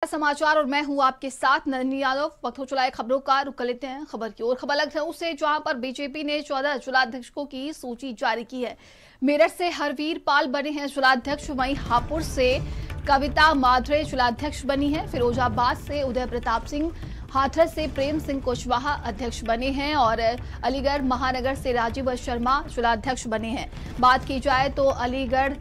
समाचार और मैं हूं आपके साथ नंदिनी यादव। वक्त हो चला है खबरों का, रुक कर लेते हैं खबर की ओर। खबर लखनऊ से, जहां पर बीजेपी ने 14 जिलाध्यक्षों की सूची जारी की है। मेरठ से हरवीर पाल बने हैं जिलाध्यक्ष, वहीं हापुड़ से कविता माधरे जिलाध्यक्ष बनी है। फिरोजाबाद से उदय प्रताप सिंह, हाथरस से प्रेम सिंह कुशवाहा अध्यक्ष बने हैं और अलीगढ़ महानगर से राजीव शर्मा जिलाध्यक्ष बने हैं। बात की जाए तो अलीगढ़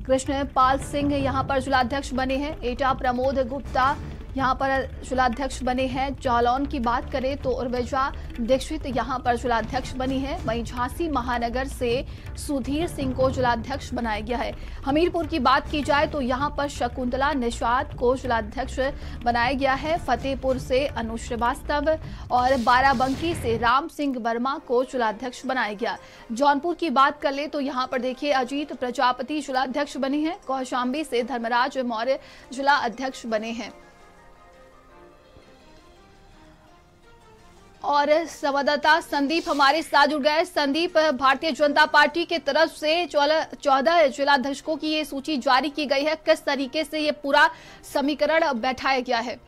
कृष्णपाल सिंह यहां पर जिलाध्यक्ष बने हैं। एटा प्रमोद गुप्ता यहां पर जिलाध्यक्ष बने हैं। जालौन की बात करें तो उर्वजा दीक्षित यहां पर जिलाध्यक्ष बनी है। वहीं झांसी महानगर से सुधीर सिंह को जिलाध्यक्ष बनाया गया है। हमीरपुर की बात की जाए तो यहां पर शकुंतला निषाद को जिलाध्यक्ष बनाया गया है। फतेहपुर से अनु श्रीवास्तव और बाराबंकी से राम सिंह वर्मा को जिलाध्यक्ष बनाया गया। जौनपुर की बात कर ले तो यहाँ पर देखिए अजीत प्रजापति जिलाध्यक्ष बने हैं। कौशाम्बी से धर्मराज मौर्य जिला अध्यक्ष बने हैं। और संवाददाता संदीप हमारे साथ जुड़ गए। संदीप, भारतीय जनता पार्टी की तरफ से 14 जिलाध्यक्षों की ये सूची जारी की गई है। किस तरीके से ये पूरा समीकरण बैठाया गया है?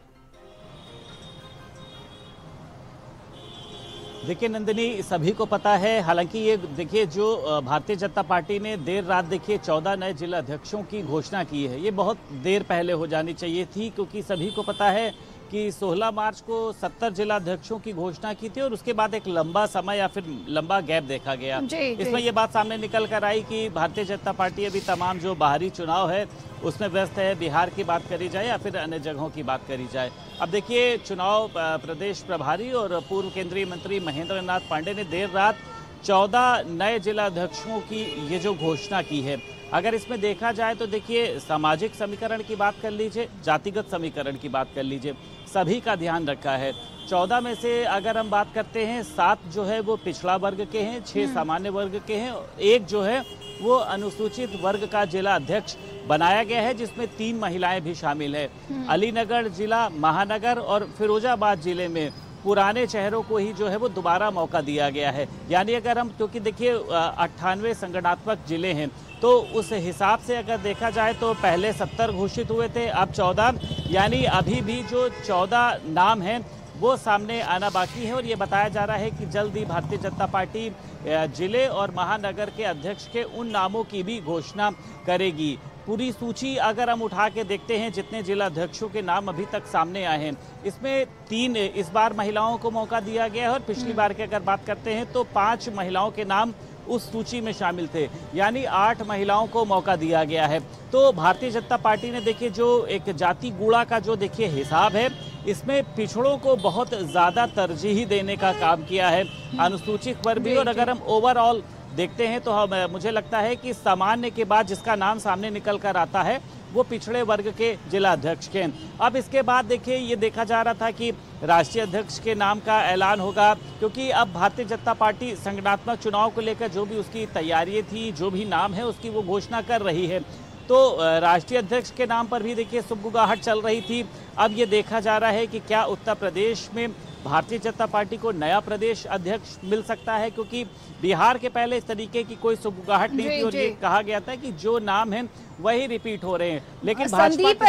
देखिए नंदिनी, सभी को पता है, हालांकि ये देखिए जो भारतीय जनता पार्टी ने देर रात देखिए 14 नए जिला अध्यक्षों की घोषणा की है। ये बहुत देर पहले हो जानी चाहिए थी, क्योंकि सभी को पता है कि 16 मार्च को 70 जिला अध्यक्षों की घोषणा की थी और उसके बाद एक लंबा समय या फिर लंबा गैप देखा गया। इसमें ये बात सामने निकल कर आई कि भारतीय जनता पार्टी अभी तमाम जो बाहरी चुनाव है उसमें व्यस्त है। बिहार की बात करी जाए या फिर अन्य जगहों की बात करी जाए। अब देखिए चुनाव प्रदेश प्रभारी और पूर्व केंद्रीय मंत्री महेंद्र नाथ पांडे ने देर रात 14 नए जिला अध्यक्षों की ये जो घोषणा की है, अगर इसमें देखा जाए तो देखिए सामाजिक समीकरण की बात कर लीजिए, जातिगत समीकरण की बात कर लीजिए, सभी का ध्यान रखा है। 14 में से अगर हम बात करते हैं, 7 जो है वो पिछड़ा वर्ग के हैं, 6 सामान्य वर्ग के हैं, एक जो है वो अनुसूचित वर्ग का जिला अध्यक्ष बनाया गया है, जिसमें 3 महिलाएं भी शामिल है। अलीनगर जिला, महानगर और फिरोजाबाद जिले में पुराने चेहरों को ही जो है वो दोबारा मौका दिया गया है। यानी अगर हम, क्योंकि देखिए 98 संगठनात्मक जिले हैं, तो उस हिसाब से अगर देखा जाए तो पहले 70 घोषित हुए थे, अब 14, यानी अभी भी जो 14 नाम हैं वो सामने आना बाकी है। और ये बताया जा रहा है कि जल्द ही भारतीय जनता पार्टी जिले और महानगर के अध्यक्ष के उन नामों की भी घोषणा करेगी। पूरी सूची अगर हम उठा के देखते हैं, जितने जिला अध्यक्षों के नाम अभी तक सामने आए हैं, इसमें 3 इस बार महिलाओं को मौका दिया गया है और पिछली बार की अगर बात करते हैं तो 5 महिलाओं के नाम उस सूची में शामिल थे, यानी 8 महिलाओं को मौका दिया गया है। तो भारतीय जनता पार्टी ने देखिए जो एक जाति गुणा का जो देखिए हिसाब है, इसमें पिछड़ों को बहुत ज़्यादा तरजीह देने का काम किया है, अनुसूचित वर्ग भी। और अगर हम ओवरऑल देखते हैं तो मुझे लगता है कि सामान्य के बाद जिसका नाम सामने निकल कर आता है वो पिछड़े वर्ग के जिला अध्यक्ष के। अब इसके बाद देखिए ये देखा जा रहा था कि राष्ट्रीय अध्यक्ष के नाम का ऐलान होगा, क्योंकि अब भारतीय जनता पार्टी संगठनात्मक चुनाव को लेकर जो भी उसकी तैयारी थी, जो भी नाम है उसकी वो घोषणा कर रही है। तो राष्ट्रीय अध्यक्ष के नाम पर भी देखिए सुगबुगाहट चल रही थी। अब ये देखा जा रहा है कि क्या उत्तर प्रदेश में भारतीय जनता पार्टी को नया प्रदेश अध्यक्ष मिल सकता है, क्योंकि बिहार के पहले इस तरीके की कोई सुगबुगाहट नहीं थी और ये कहा गया था कि जो नाम है वही रिपीट हो रहे हैं। लेकिन संदीप,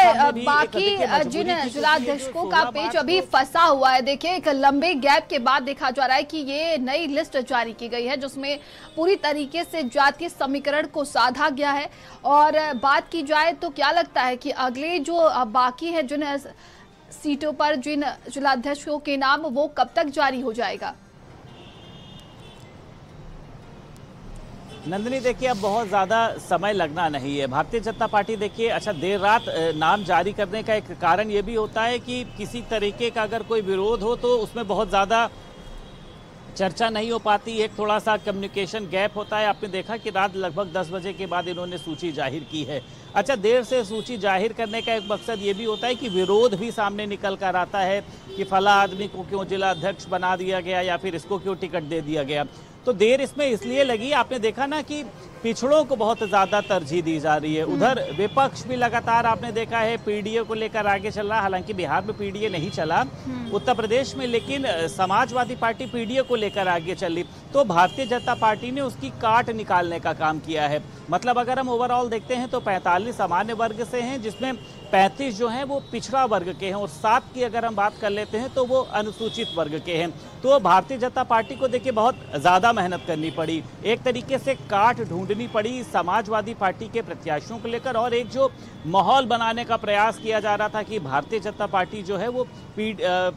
बाकी जिन जिलाध्यक्षों का पेज अभी फंसा हुआ है, देखिए एक लंबे गैप के बाद देखा जा रहा है कि ये नई लिस्ट जारी की गई है, जिसमें पूरी तरीके से जातीय समीकरण को साधा गया है। और बात की जाए तो क्या लगता है कि अगले जो बाकी है जिन सीटों पर जिन जिलाध्यक्षों के नाम, वो कब तक जारी हो जाएगा? नंदिनी देखिए अब बहुत ज़्यादा समय लगना नहीं है। भारतीय जनता पार्टी देखिए, अच्छा देर रात नाम जारी करने का एक कारण ये भी होता है कि किसी तरीके का अगर कोई विरोध हो तो उसमें बहुत ज़्यादा चर्चा नहीं हो पाती, एक थोड़ा सा कम्युनिकेशन गैप होता है। आपने देखा कि रात लगभग 10 बजे के बाद इन्होंने सूची जाहिर की है। अच्छा, देर से सूची जाहिर करने का एक मकसद ये भी होता है कि विरोध भी सामने निकल कर आता है कि फला आदमी को क्यों जिला अध्यक्ष बना दिया गया या फिर इसको क्यों टिकट दे दिया गया। तो देर इसमें इसलिए लगी, आपने देखा ना कि पिछड़ों को बहुत ज्यादा तरजीह दी जा रही है। उधर विपक्ष भी लगातार आपने देखा है पीडीए को लेकर आगे चल रहा, हालांकि बिहार में पीडीए नहीं चला, उत्तर प्रदेश में लेकिन समाजवादी पार्टी पीडीए को लेकर आगे चली। तो भारतीय जनता पार्टी ने उसकी काट निकालने का काम किया है। मतलब अगर हम ओवरऑल देखते हैं तो 45 सामान्य वर्ग से हैं, जिसमें 35 जो हैं वो पिछड़ा वर्ग के हैं, और 7 की अगर हम बात कर लेते हैं तो वो अनुसूचित वर्ग के हैं। तो भारतीय जनता पार्टी को देखिए बहुत ज्यादा मेहनत करनी पड़ी, एक तरीके से काट ढूंढनी पड़ी समाजवादी पार्टी के प्रत्याशियों को लेकर, और एक जो माहौल बनाने का प्रयास किया जा रहा था कि भारतीय जनता पार्टी जो है वो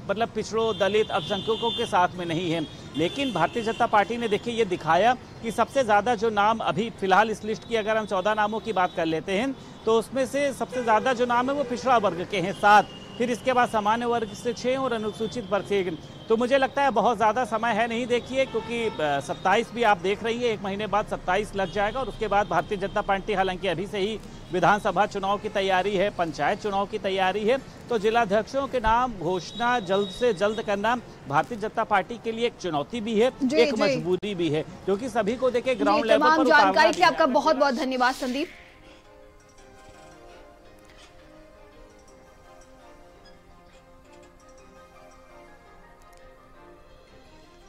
मतलब पिछड़ों, दलित, अल्पसंख्यकों के साथ में नहीं है। लेकिन भारतीय जनता पार्टी ने देखिए ये दिखाया कि सबसे ज्यादा जो नाम अभी फिलहाल इस लिस्ट की अगर हम 14 नामों की बात कर लेते हैं तो उसमें से सबसे ज्यादा जो नाम है वो पिछड़ा वर्ग के हैं 7, फिर इसके बाद सामान्य वर्ग से 6 और अनुसूचित वर्ग से 1। तो मुझे लगता है बहुत ज़्यादा समय है नहीं, देखिए, क्योंकि 27 भी आप देख रही है, 1 महीने बाद 27 लग जाएगा, और उसके बाद भारतीय जनता पार्टी हालांकि अभी से ही विधानसभा चुनाव की तैयारी है, पंचायत चुनाव की तैयारी है, तो जिलाध्यक्षों के नाम घोषणा जल्द से जल्द करना भारतीय जनता पार्टी के लिए एक चुनौती भी है, एक मजबूरी भी है, क्योंकि सभी को देखे ग्राउंड लेवल पर जानकारी के लिए आपका बहुत बहुत धन्यवाद संदीप।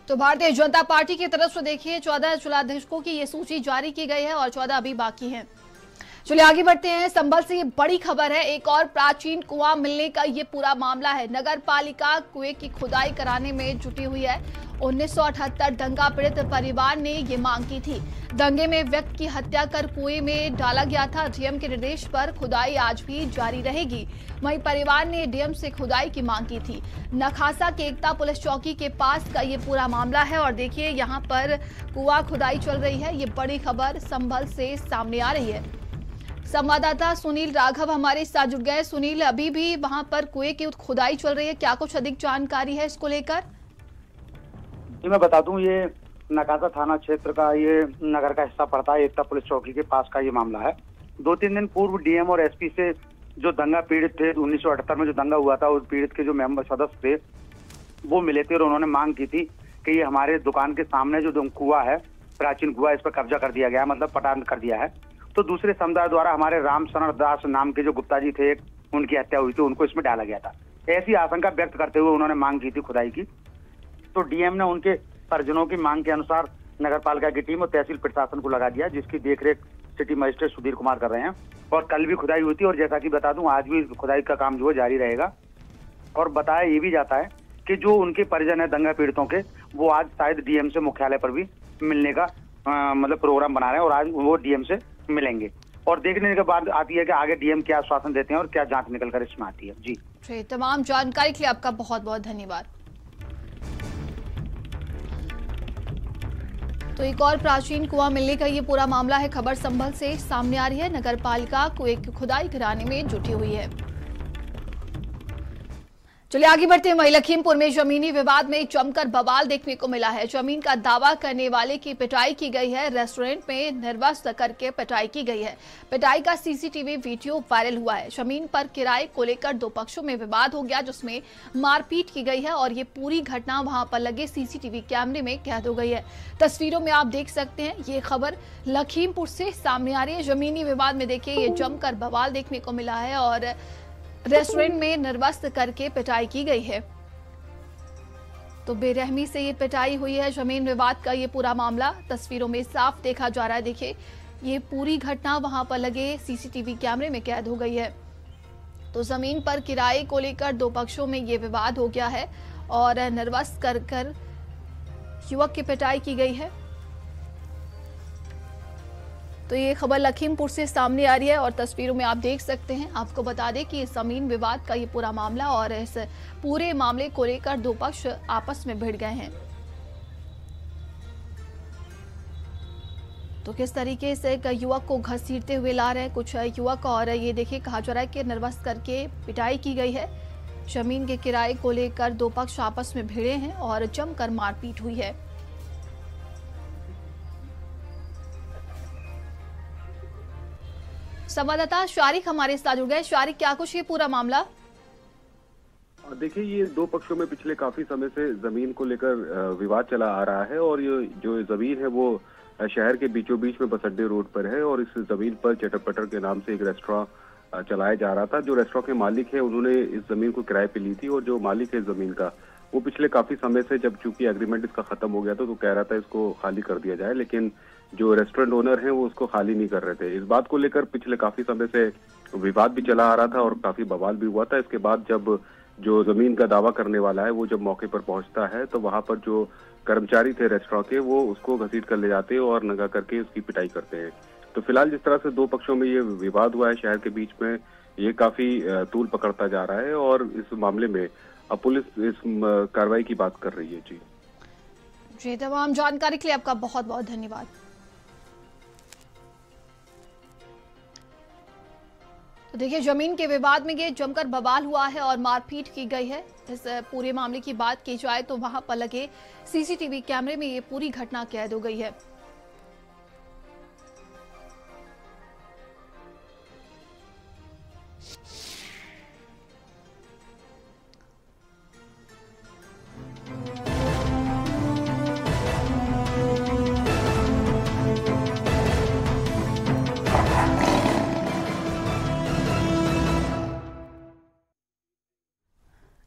तो भारतीय जनता पार्टी की तरफ से देखिए 14 जिलाध्यक्षों की ये सूची जारी की गई है और 14 अभी बाकी हैं। चलिए आगे बढ़ते हैं। संभल से ये बड़ी खबर है, एक और प्राचीन कुआं मिलने का ये पूरा मामला है। नगर पालिका कुएं की खुदाई कराने में जुटी हुई है। 1978 दंगा पीड़ित परिवार ने ये मांग की थी। दंगे में व्यक्ति की हत्या कर कुएं में डाला गया था। डीएम के निर्देश पर खुदाई आज भी जारी रहेगी। वहीं परिवार ने डीएम से खुदाई की मांग की थी। नखासा के एकता पुलिस चौकी के पास का ये पूरा मामला है और देखिए यहाँ पर कुआं खुदाई चल रही है। ये बड़ी खबर संभल से सामने आ रही है। संवाददाता सुनील राघव हमारे साथ जुड़ गए। सुनील, अभी भी वहां पर कुएं की खुदाई चल रही है, क्या कुछ अधिक जानकारी है इसको लेकर? जी मैं बता दूं, ये नकासा थाना क्षेत्र का ये नगर का हिस्सा पड़ता है। एकता पुलिस चौकी के पास का ये मामला है। 2-3 दिन पूर्व डीएम और एसपी से जो दंगा पीड़ित थे, 1978 में जो दंगा हुआ था, उस पीड़ित के जो मेंबर सदस्य थे वो मिले थे और उन्होंने मांग की थी कि ये हमारे दुकान के सामने जो कुआं है, प्राचीन कुआं, इस पर कब्जा कर दिया गया, मतलब पटान कर दिया है। तो दूसरे समुदाय द्वारा हमारे राम शरण दास नाम के जो गुप्ता जी थे, उनकी हत्या हुई थी, उनको इसमें डाला गया था। ऐसी आशंका व्यक्त करते हुए उन्होंने मांग की थी खुदाई की। तो डीएम ने उनके परिजनों की मांग के अनुसार नगर पालिका की टीम और तहसील प्रशासन को लगा दिया, जिसकी देखरेख सिटी मजिस्ट्रेट सुधीर कुमार कर रहे हैं। और कल भी खुदाई हुई थी और जैसा कि बता दूं, आज भी खुदाई का काम जो है जारी रहेगा। और बताया ये भी जाता है कि जो उनके परिजन है दंगा पीड़ितों के, वो आज शायद डीएम से मुख्यालय पर भी मिलने का मतलब प्रोग्राम बना रहे हैं और आज वो डीएम से मिलेंगे। और देखने के बाद आती है कि आगे डीएम क्या आश्वासन देते हैं और क्या जांच निकल कर इसमें आती है। जी तमाम जानकारी के लिए आपका बहुत बहुत धन्यवाद। तो एक और प्राचीन कुआं मिलने का ये पूरा मामला है, खबर संभल से सामने आ रही है। नगर पालिका कुएं की खुदाई कराने में जुटी हुई है। चलिए आगे बढ़ते हैं। वहीं लखीमपुर में जमीनी विवाद में जमकर बवाल देखने को मिला है। जमीन का दावा करने वाले की पिटाई की गई है। रेस्टोरेंट में निर्वस्त्र करके पिटाई की गई है। पिटाई का सीसीटीवी वीडियो वायरल हुआ है। जमीन पर किराए को लेकर दो पक्षों में विवाद हो गया, जिसमें मारपीट की गई है और ये पूरी घटना वहां पर लगे सीसीटीवी कैमरे में कैद हो गई है। तस्वीरों में आप देख सकते हैं, ये खबर लखीमपुर से सामने आ रही है। जमीनी विवाद में देखिए ये जमकर बवाल देखने को मिला है और रेस्टोरेंट में निर्वस्त्र करके पिटाई की गई है। तो बेरहमी से ये पिटाई हुई है। जमीन विवाद का ये पूरा मामला तस्वीरों में साफ देखा जा रहा है। देखिए ये पूरी घटना वहां पर लगे सीसीटीवी कैमरे में कैद हो गई है। तो जमीन पर किराए को लेकर दो पक्षों में ये विवाद हो गया है और निर्वस्त्र कर युवक की पिटाई की गई है। तो ये खबर लखीमपुर से सामने आ रही है और तस्वीरों में आप देख सकते हैं। आपको बता दें कि जमीन विवाद का ये पूरा मामला और इस पूरे मामले को लेकर दो पक्ष आपस में भिड़ गए हैं। तो किस तरीके से एक युवक को घसीटते हुए ला रहे हैं कुछ युवक, और ये देखिए कहा जा रहा है कि निर्वस्त्र करके पिटाई की गई है। जमीन के किराए को लेकर दो पक्ष आपस में भिड़े हैं और जमकर मारपीट हुई है। संवाददाता शारिक हमारे साथ जुड़ गए। शारिक, क्या कुछ ये पूरा मामला? देखिए, ये दो पक्षों में पिछले काफी समय से जमीन को लेकर विवाद चला आ रहा है और ये जो जमीन है वो शहर के बीचों बीच में बसअड्डे रोड पर है और इस जमीन पर चटर पटर के नाम से एक रेस्टोरेंट चलाया जा रहा था। जो रेस्टोरेंट के मालिक है उन्होंने इस जमीन को किराए पे ली थी और जो मालिक है इस जमीन का वो पिछले काफी समय से, जब चूंकि एग्रीमेंट इसका खत्म हो गया था तो कह रहा था इसको खाली कर दिया जाए, लेकिन जो रेस्टोरेंट ओनर है वो उसको खाली नहीं कर रहे थे। इस बात को लेकर पिछले काफी समय से विवाद भी चला आ रहा था और काफी बवाल भी हुआ था। इसके बाद जब जो जमीन का दावा करने वाला है वो जब मौके पर पहुंचता है तो वहां पर जो कर्मचारी थे रेस्टोरेंट के वो उसको घसीट कर ले जाते हैं और नंगा करके उसकी पिटाई करते हैं। तो फिलहाल जिस तरह से दो पक्षों में ये विवाद हुआ है शहर के बीच में, ये काफी तूल पकड़ता जा रहा है और इस मामले में अब पुलिस इस कार्रवाई की बात कर रही है। जी, तमाम जानकारी के लिए आपका बहुत बहुत धन्यवाद। तो देखिए, जमीन के विवाद में ये जमकर बवाल हुआ है और मारपीट की गई है। इस पूरे मामले की बात की जाए तो वहां पर लगे सीसीटीवी कैमरे में ये पूरी घटना कैद हो गई है।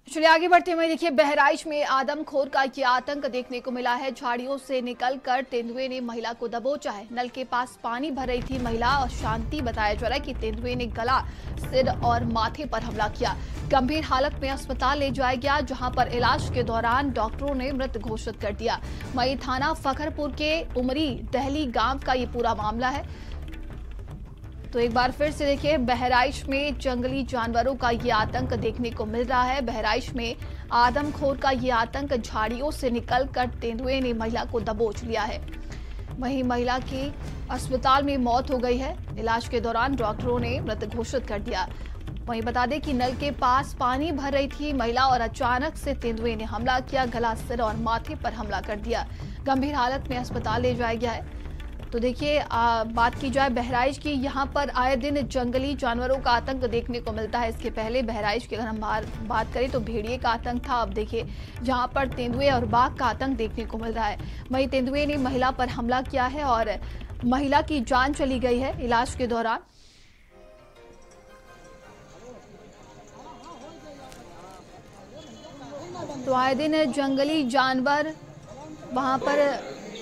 चलिए आगे बढ़ते हुए देखिए, बहराइच में आदमखोर का ये आतंक देखने को मिला है। झाड़ियों से निकलकर तेंदुए ने महिला को दबोचा है। नल के पास पानी भर रही थी महिला और शांति बताया जा रहा है कि तेंदुए ने गला, सिर और माथे पर हमला किया। गंभीर हालत में अस्पताल ले जाया गया, जहां पर इलाज के दौरान डॉक्टरों ने मृत घोषित कर दिया। वहीं थाना फखरपुर के उमरी दहली गांव का ये पूरा मामला है। तो एक बार फिर से देखिए, बहराइच में जंगली जानवरों का ये आतंक देखने को मिल रहा है। बहराइच में आदमखोर का ये आतंक, झाड़ियों से निकलकर तेंदुए ने महिला को दबोच लिया है। वहीं महिला की अस्पताल में मौत हो गई है। इलाज के दौरान डॉक्टरों ने मृत घोषित कर दिया। वहीं बता दें कि नल के पास पानी भर रही थी महिला और अचानक से तेंदुए ने हमला किया, गला, सिर और माथे पर हमला कर दिया। गंभीर हालत में अस्पताल ले जाया गया है। तो देखिए, बात की जाए बहराइच की, यहाँ पर आए दिन जंगली जानवरों का आतंक देखने को मिलता है। इसके पहले बहराइच की अगर हम बात करें तो भेड़िए का आतंक था। अब देखिए, जहाँ पर तेंदुए और बाघ का आतंक देखने को मिल रहा है। वहीं तेंदुए ने महिला पर हमला किया है और महिला की जान चली गई है इलाज के दौरान। तो आए दिन जंगली जानवर वहां पर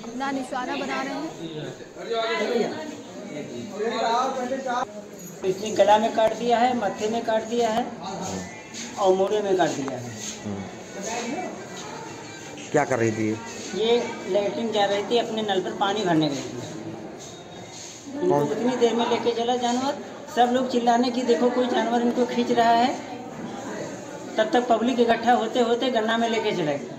अपना निशाना बना रहे हैं। इसने गला में काट दिया है, माथे में काट दिया है और मोड़े में काट दिया है। क्या कर रही थी ये? लैट्रिन जा रही थी, अपने नल पर पानी भरने गई थी। इनको उतनी देर में लेके चला जानवर। सब लोग चिल्लाने की देखो कोई जानवर इनको खींच रहा है। तब तक पब्लिक इकट्ठा होते होते गन्ना में लेके चला गया।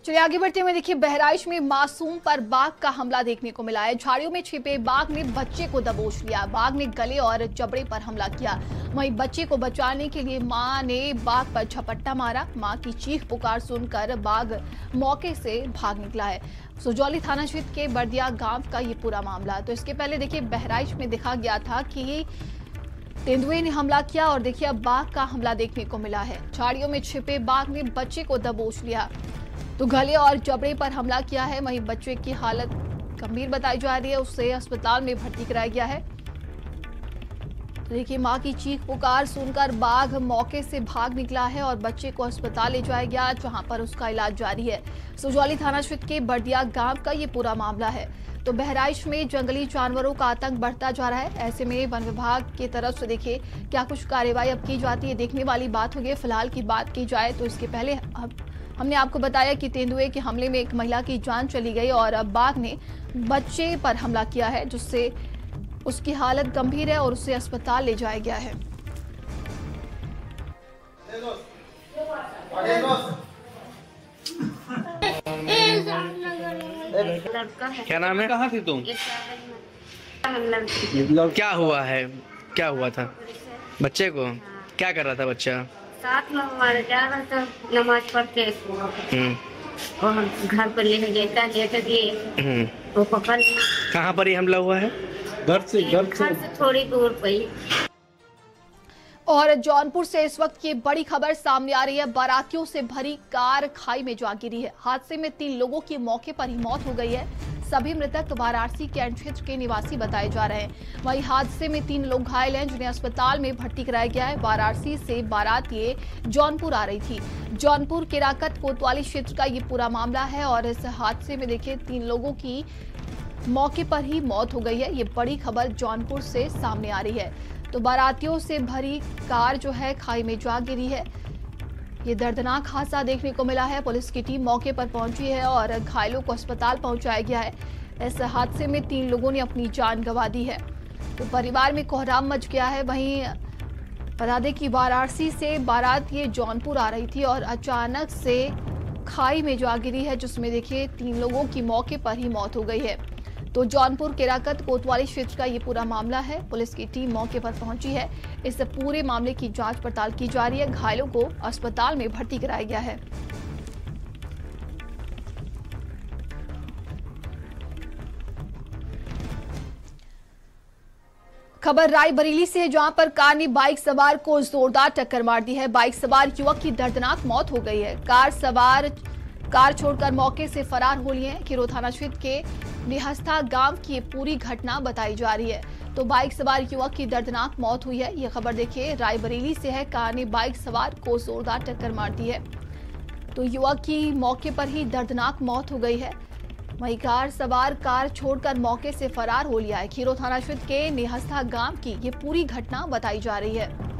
चलिए आगे बढ़ते हुए देखिए, बहराइच में मासूम पर बाघ का हमला देखने को मिला है। झाड़ियों में छिपे बाघ ने बच्चे को दबोच लिया। बाघ ने गले और जबड़े पर हमला किया। वहीं बच्चे को बचाने के लिए मां ने बाघ पर झपट्टा मारा। मां की चीख पुकार सुनकर बाघ मौके से भाग निकला है। सुजौली थाना क्षेत्र के बर्दिया गांव का ये पूरा मामला। तो इसके पहले देखिए, बहराइच में देखा गया था कि तेंदुए ने हमला किया और देखिए अब बाघ का हमला देखने को मिला है। झाड़ियों में छिपे बाघ ने बच्चे को दबोच लिया, तो गले और जबड़े पर हमला किया है। वहीं बच्चे की हालत गंभीर बताई जा रही है, उसे अस्पताल में भर्ती कराया गया है। तो देखिए, मां की चीख पुकार सुनकर बाघ मौके से भाग निकला है और बच्चे को अस्पताल ले जाया गया, जहां पर उसका इलाज जारी है। सुजौली थाना क्षेत्र के बर्दिया गांव का ये पूरा मामला है। तो बहराइच में जंगली जानवरों का आतंक बढ़ता जा रहा है। ऐसे में वन विभाग की तरफ से देखिए क्या कुछ कार्रवाई अब की जाती है, देखने वाली बात होगी। फिलहाल की बात की जाए तो इसके पहले हमने आपको बताया कि तेंदुए के हमले में एक महिला की जान चली गई और अब बाघ ने बच्चे पर हमला किया है, जिससे उसकी हालत गंभीर है और उसे अस्पताल ले जाया गया है। क्या नाम है? कहाँ थी तुम? क्या हुआ है? क्या हुआ था बच्चे को? क्या कर रहा था बच्चा? साथ में हमारे जा रहा था नमाज पढ़ते और घर पर लेकर दिए वो पकड़। कहाँ पर ये हमला हुआ है? घर से थोड़ी दूर पे। और जौनपुर से इस वक्त ये बड़ी खबर सामने आ रही है। बारातियों से भरी कार खाई में जा गिरी है। हादसे में 3 लोगों की मौके पर ही मौत हो गई है। सभी मृतक वाराणसी कैंट क्षेत्र के निवासी बताए जा रहे हैं। वहीं हादसे में 3 लोग घायल हैं, जिन्हें अस्पताल में भर्ती कराया गया है। वाराणसी से बारात ये जौनपुर आ रही थी। जौनपुर केराकत कोतवाली क्षेत्र का ये पूरा मामला है और इस हादसे में देखिए 3 लोगों की मौके पर ही मौत हो गई है। ये बड़ी खबर जौनपुर से सामने आ रही है। तो बारातियों से भरी कार जो है खाई में जा गिरी है। ये दर्दनाक हादसा देखने को मिला है। पुलिस की टीम मौके पर पहुंची है और घायलों को अस्पताल पहुंचाया गया है। इस हादसे में 3 लोगों ने अपनी जान गंवा दी है। तो परिवार में कोहराम मच गया है। वहीं बता दें कि वाराणसी से बारात ये जौनपुर आ रही थी और अचानक से खाई में जा गिरी है, जिसमें देखिए 3 लोगों की मौके पर ही मौत हो गई है। तो जौनपुर केराकत कोतवाली क्षेत्र का ये पूरा मामला है। पुलिस की टीम मौके पर पहुंची है। इस पूरे मामले की जांच पड़ताल की जा रही है। घायलों को अस्पताल में भर्ती कराया गया है। खबर रायबरेली से है, जहां पर कार ने बाइक सवार को जोरदार टक्कर मार दी है। बाइक सवार युवक की दर्दनाक मौत हो गई है। कार छोड़कर मौके से फरार हो लिए हैं। खीरो थाना क्षेत्र के निहस्था गांव की ये पूरी घटना बताई जा रही है। तो बाइक सवार युवक की दर्दनाक मौत हुई है। ये खबर देखिए रायबरेली से है। कार ने बाइक सवार को जोरदार टक्कर मार दी है। तो युवक की मौके पर ही दर्दनाक मौत हो गई है। वहीं कार सवार कार छोड़कर मौके से फरार हो लिया है। खीरो थाना क्षेत्र के निहस्था गांव की ये पूरी घटना बताई जा रही है।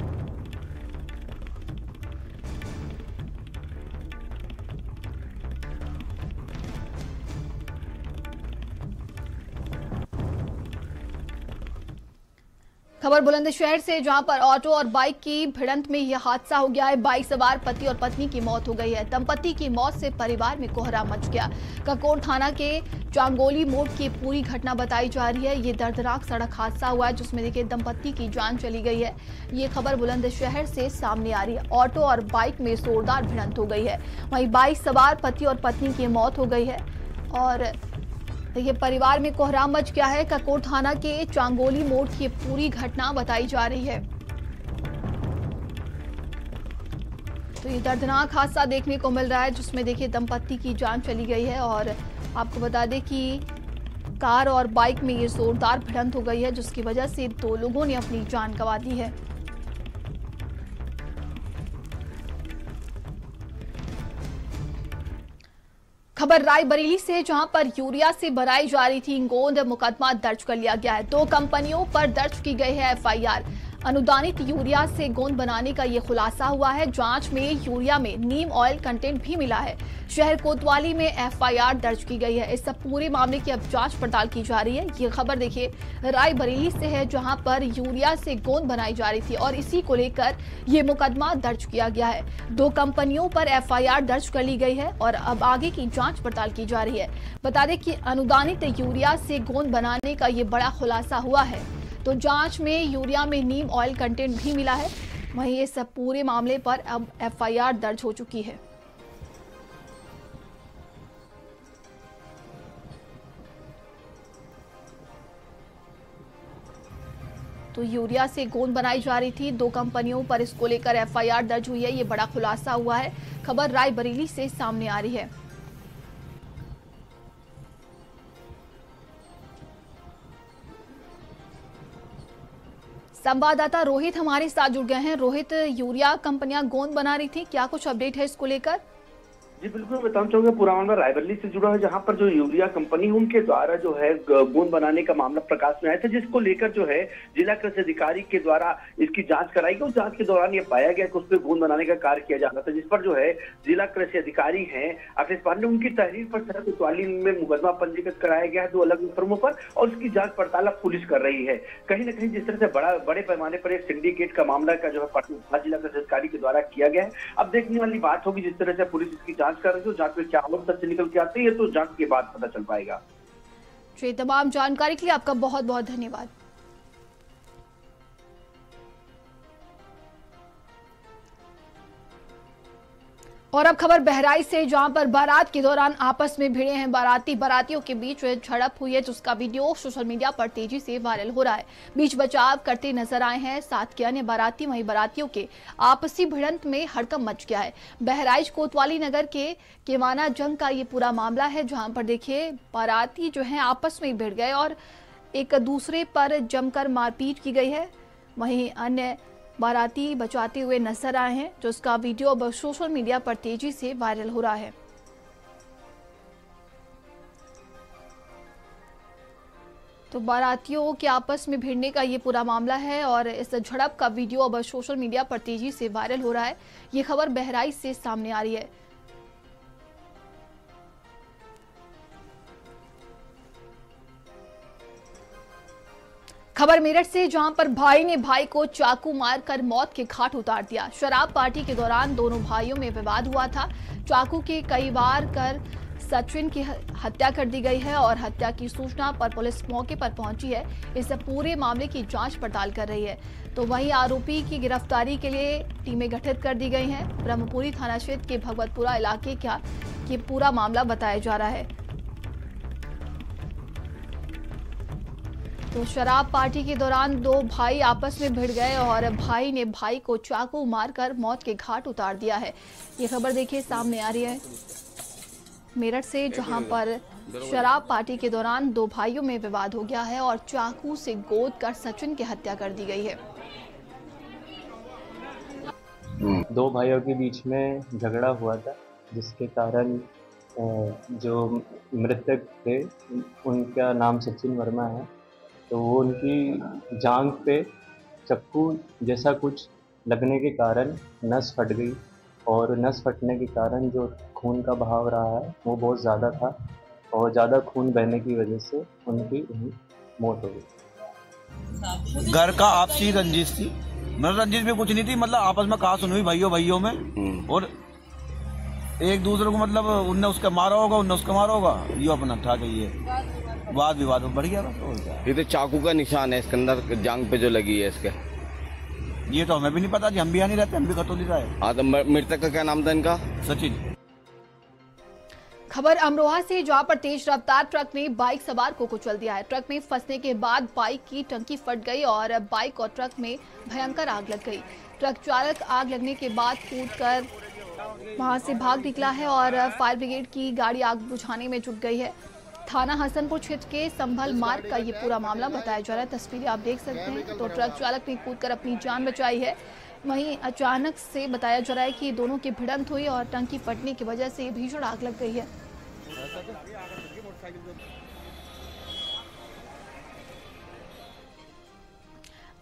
खबर बुलंदशहर से, जहां पर ऑटो और बाइक की भिड़ंत में यह हादसा हो गया है। बाइक सवार पति और पत्नी की मौत हो गई है। दंपति की मौत से परिवार में कोहराम मच गया। ककोर थाना के चांगोली मोड़ की पूरी घटना बताई जा रही है। ये दर्दनाक सड़क हादसा हुआ है, जिसमें देखिए दंपति की जान चली गई है। ये खबर बुलंदशहर से सामने आ रही है। ऑटो और बाइक में जोरदार भिड़ंत हो गई है। वहीं बाइक सवार पति और पत्नी की मौत हो गई है और देखिए परिवार में कोहराम मच गया है। ककोर थाना के चांगोली मोड़ की पूरी घटना बताई जा रही है। तो ये दर्दनाक हादसा देखने को मिल रहा है, जिसमें देखिए दंपति की जान चली गई है। और आपको बता दें कि कार और बाइक में ये जोरदार भिड़ंत हो गई है, जिसकी वजह से 2 लोगों ने अपनी जान गंवा दी है। खबर रायबरेली से, जहां पर यूरिया से बनाई जा रही थी गोंद, मुकदमा दर्ज कर लिया गया है। 2 कंपनियों पर दर्ज की गई है एफआईआर। अनुदानित यूरिया से गोंद बनाने का ये खुलासा हुआ है। जांच में यूरिया में नीम ऑयल कंटेंट भी मिला है। शहर कोतवाली में एफआईआर दर्ज की गई है। इस सब पूरे मामले की अब जांच पड़ताल की जा रही है। ये खबर देखिए रायबरेली से है, जहां पर यूरिया से गोंद बनाई जा रही थी और इसी को लेकर ये मुकदमा दर्ज किया गया है। 2 कंपनियों पर एफआईआर दर्ज कर ली गई है और अब आगे की जांच पड़ताल की जा रही है। बता दें कि अनुदानित यूरिया से गोंद बनाने का ये बड़ा खुलासा हुआ है। तो जांच में यूरिया में नीम ऑयल कंटेंट भी मिला है। वहीं इस पूरे मामले पर अब एफआईआर दर्ज हो चुकी है। तो यूरिया से गोंद बनाई जा रही थी 2 कंपनियों पर, इसको लेकर एफआईआर दर्ज हुई है। ये बड़ा खुलासा हुआ है। खबर रायबरेली से सामने आ रही है। संवाददाता रोहित हमारे साथ जुड़ गए हैं। रोहित, यूरिया कंपनियां गोंद बना रही थी, क्या कुछ अपडेट है इसको लेकर? जी बिल्कुल, बताना चाहूंगा पूरा मामला रायबरेली से जुड़ा है, जहां पर जो यूरिया कंपनी है उनके द्वारा जो है गोंद बनाने का मामला प्रकाश में आया था, जिसको लेकर जो है जिला कृषि अधिकारी के द्वारा इसकी जांच कराई गई। जांच के दौरान ये पाया गया कि उस पर गोंद बनाने का कार्य किया जा रहा था, जिस पर जो है जिला कृषि अधिकारी है अखिलेश पांडे, उनकी तहरीर पर शहर कोतवाली में मुकदमा पंजीकृत कराया गया है 2 अलग फर्मों पर, और उसकी जांच पड़ताल अब पुलिस कर रही है। कहीं ना कहीं जिस तरह से बड़े पैमाने पर एक सिंडिकेट का मामला का जो है पटना जिला कृषि अधिकारी के द्वारा किया गया है। अब देखने वाली बात होगी जिस तरह से पुलिस इसकी जांच कर रही है, जांच में क्या और तथ्य निकल के आते हैं तो जांच के बाद पता चल पाएगा। जी, तमाम जानकारी के लिए आपका बहुत बहुत धन्यवाद। और अब खबर बहराइच से, जहां पर बारात के दौरान आपस में भिड़े हैं बारातियों के बीच झड़प हुई है, जिसका वीडियो सोशल मीडिया पर तेजी से वायरल हो रहा है। बीच बचाव करते नजर आए हैं 7 के अन्य बाराती। वहीं बारातियों के आपसी भिड़ंत में हड़कंप मच गया है। बहराइच कोतवाली नगर के केवाना जंग का ये पूरा मामला है, जहां पर देखिए बाराती जो है आपस में भिड़ गए और एक दूसरे पर जमकर मारपीट की गई है। वहीं अन्य बाराती बचाते हुए नजर आए हैं, जो उसका वीडियो अब सोशल मीडिया पर तेजी से वायरल हो रहा है। तो बारातियों के आपस में भिड़ने का ये पूरा मामला है और इस झड़प का वीडियो अब सोशल मीडिया पर तेजी से वायरल हो रहा है। ये खबर बहराइच से सामने आ रही है। खबर मेरठ से, जहां पर भाई ने भाई को चाकू मारकर मौत के घाट उतार दिया। शराब पार्टी के दौरान दोनों भाइयों में विवाद हुआ था। चाकू के कई वार कर सचिन की हत्या कर दी गई है और हत्या की सूचना पर पुलिस मौके पर पहुंची है। इस पूरे मामले की जांच पड़ताल कर रही है। तो वहीं आरोपी की गिरफ्तारी के लिए टीमें गठित कर दी गई हैं। ब्रह्मपुरी थाना क्षेत्र के भगवतपुरा इलाके का ये पूरा मामला बताया जा रहा है। तो शराब पार्टी के दौरान दो भाई आपस में भिड़ गए और भाई ने भाई को चाकू मारकर मौत के घाट उतार दिया है। ये खबर देखिए सामने आ रही है मेरठ से, जहां पर शराब पार्टी के दौरान दो भाइयों में विवाद हो गया है और चाकू से गोद कर सचिन की हत्या कर दी गई है। दो भाइयों के बीच में झगड़ा हुआ था, जिसके कारण जो मृतक थे उनका नाम सचिन वर्मा है। तो वो उनकी जांघ पे चाकू जैसा कुछ लगने के कारण नस फट गई और नस फटने के कारण जो खून का बहाव रहा है वो बहुत ज़्यादा था और ज़्यादा खून बहने की वजह से उनकी मौत हो गई। घर का आपसी रंजिश थी, मतलब रंजिश में कुछ नहीं थी, मतलब आपस में कहा सुनी हुई भाइयों में, और एक दूसरे को मतलब उनने उसका मारा होगा, उनने उसका मारा होगा, ये अपना था कि ये वाद विवाद में बढ़ गया। ये तो चाकू का निशान है इसके अंदर, जांग पे जो लगी है इसके। ये तो हमें भी नहीं पता जी, हम भी यहाँ नहीं रहते, हम भी खतौली रहे। हाँ, तो मृतक का क्या नाम था इनका? सचिन। खबर अमरोहा से, जहां पर तेज रफ्तार ट्रक ने बाइक सवार को कुचल दिया है। ट्रक में फंसने के बाद बाइक की टंकी फट गई और बाइक और ट्रक में भयंकर आग लग गई। ट्रक चालक आग लगने के बाद कूदकर वहां से भाग निकला है और फायर ब्रिगेड की गाड़ी आग बुझाने में जुट गई है। थाना हसनपुर क्षेत्र के संभल मार्ग का ये पूरा मामला बताया जा रहा है। तस्वीरें आप देख सकते हैं। तो ट्रक चालक ने कूदकर अपनी जान बचाई है। वहीं अचानक से बताया जा रहा है कि दोनों की भिड़ंत हुई और टंकी फटने की वजह से भीषण आग लग गई है।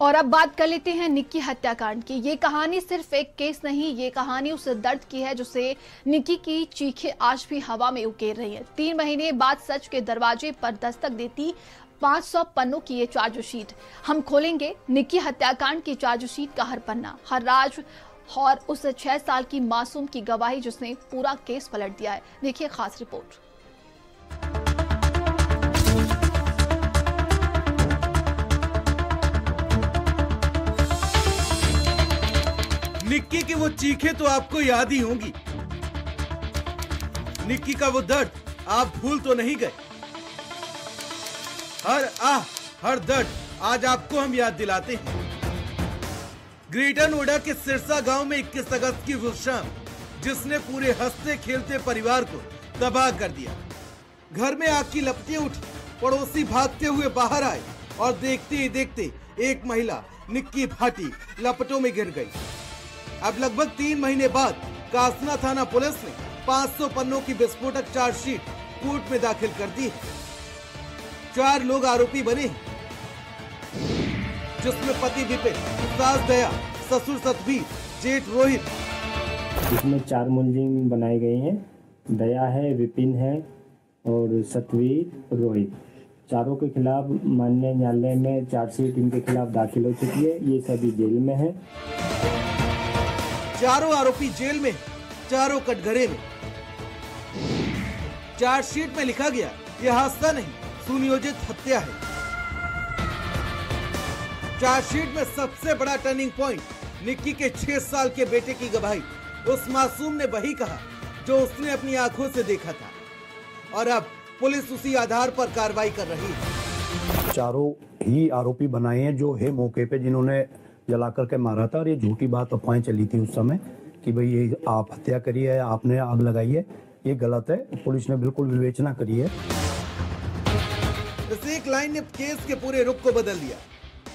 और अब बात कर लेते हैं निक्की हत्याकांड की। ये कहानी सिर्फ एक केस नहीं, ये कहानी उस दर्द की है जिसे निक्की की चीखें आज भी हवा में उकेर रही है। 3 महीने बाद सच के दरवाजे पर दस्तक देती 500 पन्नों की ये चार्जशीट। हम खोलेंगे निक्की हत्याकांड की चार्जशीट का हर पन्ना, हर राज और उस 6 साल की मासूम की गवाही जिसने पूरा केस पलट दिया है। देखिए खास रिपोर्ट। निक्की की वो चीखें तो आपको याद ही होंगी। निक्की का वो दर्द आप भूल तो नहीं गए। हर आह, हर दर्द आज आपको हम याद दिलाते हैं। ग्रेटर नोएडा के सिरसा गांव में 21 अगस्त की वो शाम, जिसने पूरे हंसते खेलते परिवार को तबाह कर दिया। घर में आग की लपटें उठी, पड़ोसी भागते हुए बाहर आए और देखते ही देखते एक महिला निक्की भाटी लपटों में गिर गई। अब लगभग 3 महीने बाद कासना थाना पुलिस ने 500 पन्नों की विस्फोटक चार्जशीट कोर्ट में दाखिल कर दी है। 4 लोग आरोपी बने हैं, जिसमें पति विपिन, सास दया, ससुर सतवीर, जेठ रोहित। इसमें 4 मुलजिम बनाए गए हैं। दया है, विपिन है और सतवीर, रोहित। चारों के खिलाफ माननीय न्यायालय में चार्जशीट इनके खिलाफ दाखिल हो चुकी है। ये सभी जेल में है। चारों आरोपी जेल में, चारों कटघरे में। चार्जशीट में लिखा गया, यह हादसा नहीं, सुनियोजित हत्या है। चार्जशीट में सबसे बड़ा टर्निंग पॉइंट निक्की के 6 साल के बेटे की गवाही। उस मासूम ने वही कहा जो उसने अपनी आंखों से देखा था, और अब पुलिस उसी आधार पर कार्रवाई कर रही है। चारों ही आरोपी बनाए हैं जो है मौके पे, जिन्होंने जलाकर के मारा था। और ये झूठी बात अफवाहें चली थी उस समय कि भाई ये आप हत्या करी है, आपने आग लगाई है, ये गलत है। पुलिस ने बिल्कुल विवेचना करी है। इस एक लाइन ने केस के पूरे रुख को बदल दिया।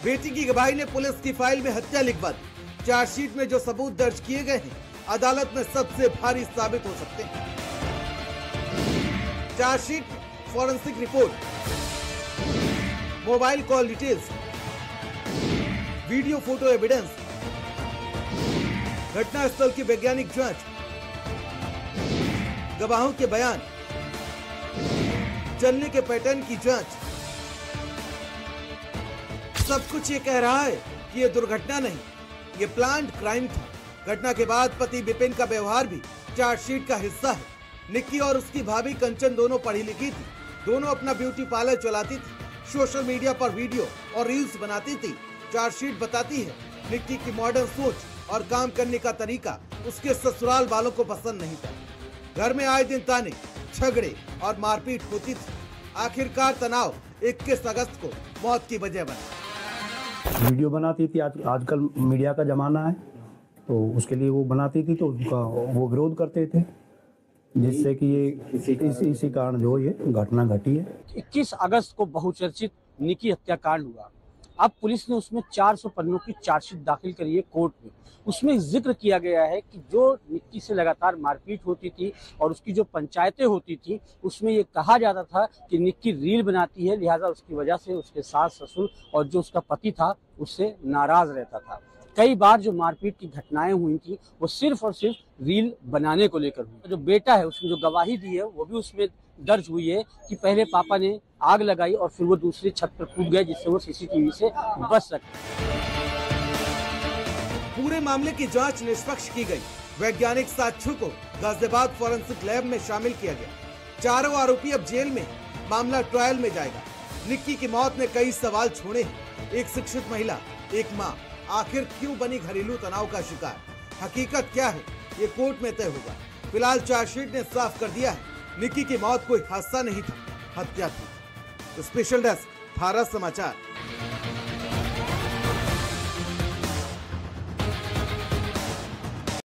बेटी की गवाही ने पुलिस की फाइल में हत्या लिखवा दी। चार्जशीट में जो सबूत दर्ज किए गए हैं अदालत में सबसे भारी साबित हो सकते हैं। Chargesheet, forensic report, mobile call details, video photo evidence, घटनास्थल की वैज्ञानिक जांच, गवाहों के बयान, चलने के पैटर्न की जांच, सब कुछ ये कह रहा है कि ये दुर्घटना नहीं, ये प्लान्ड क्राइम था। घटना के बाद पति विपिन का व्यवहार भी चार्जशीट का हिस्सा है। निक्की और उसकी भाभी कंचन दोनों पढ़ी लिखी थी, दोनों अपना ब्यूटी पार्लर चलाती थी, सोशल मीडिया पर वीडियो और रील्स बनाती थी। चार्जशीट बताती है निक्की की मॉडर्न सोच और काम करने का तरीका उसके ससुराल वालों को पसंद नहीं था। घर में आए दिन ताने, झगड़े और मारपीट होती थी। आखिरकार तनाव 21 अगस्त को मौत की वजह बना। वीडियो बनाती थी, आजकल मीडिया का जमाना है तो उसके लिए वो बनाती थी, तो उनका वो विरोध करते थे, जिससे कि ये इसी कारण जो ये घटना घटी है। 21 अगस्त को बहुचर्चित निक्की हत्याकांड हुआ। अब पुलिस ने उसमें 400 पन्नों की चार्जशीट दाखिल करी है कोर्ट में। उसमें जिक्र किया गया है कि जो निक्की से लगातार मारपीट होती थी और उसकी जो पंचायतें होती थी, उसमें ये कहा जाता था कि निक्की रील बनाती है, लिहाजा उसकी वजह से उसके सास ससुर और जो उसका पति था उससे नाराज रहता था। कई बार जो मारपीट की घटनाएं हुई थी वो सिर्फ और सिर्फ रील बनाने को लेकर हुई। जो बेटा है उसने जो गवाही दी है वो भी उसमें दर्ज हुई है कि पहले पापा ने आग लगाई और फिर वो दूसरी छत पर कूद गए, जिससे वो सीसीटीवी से बच सके। पूरे मामले की जांच निष्पक्ष की गई। वैज्ञानिक साक्ष्यों को गाजियाबाद फॉरेंसिक लैब में शामिल किया गया। चारों आरोपी अब जेल में, मामला ट्रायल में जाएगा। निक्की की मौत ने कई सवाल छोड़े हैं। एक शिक्षित महिला, एक माँ, आखिर क्यों बनी घरेलू तनाव का शिकार? हकीकत क्या है ये कोर्ट में तय होगा। फिलहाल चार्जशीट ने साफ कर दिया है निक्की की मौत कोई हादसा नहीं था, हत्या थी। तो स्पेशल डेस्क, भारत समाचार।